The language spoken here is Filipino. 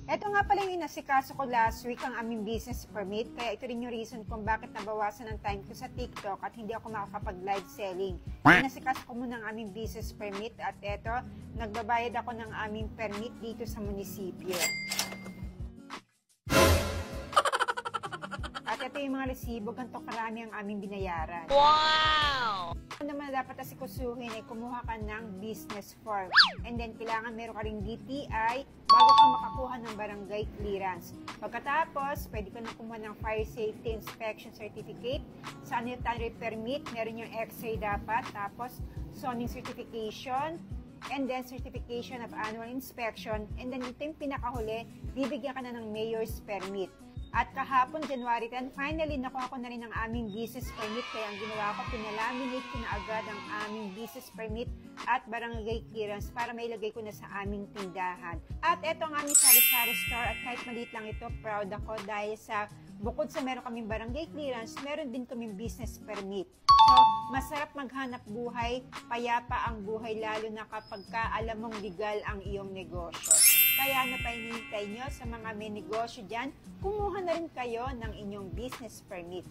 Ito nga pala yung inasikaso ko last week, ang aming business permit. Kaya ito rin yung reason kung bakit nabawasan ang time ko sa TikTok at hindi ako makakapag-live selling. Inasikaso ko muna ang aming business permit at ito, nagbabayad ako ng aming permit dito sa munisipyo. At ito yung mga resibo, ganito karami ang aming binayaran. Wow! Ano naman dapat asikusuhin ay kumuha ka ng business form. And then, kailangan meron ka ring DTI bago ka makakuha ng barangay clearance. Pagkatapos, pwede ka na kumuha ng fire safety inspection certificate, sanitary permit, meron yung x-ray dapat, tapos zoning certification, and then certification of annual inspection, and then ito yung pinakahuli, bibigyan ka na ng mayor's permit. At kahapon, January 10, finally, nakuha ko na rin ang aming business permit. Kaya ang ginawa ko, pinalaminate ko na agad ang aming business permit at barangay clearance para mailagay ko na sa aming tindahan. At ito ang aming sari-sari store at kahit maliit lang ito, proud ako dahil sa bukod sa meron kaming barangay clearance, meron din kaming business permit. So, masarap maghanap buhay, payapa ang buhay lalo na kapag alam mong legal ang iyong negosyo. Kaya ano pa hinihintay nyo sa mga may negosyo dyan, kumuha na rin kayo ng inyong business permit.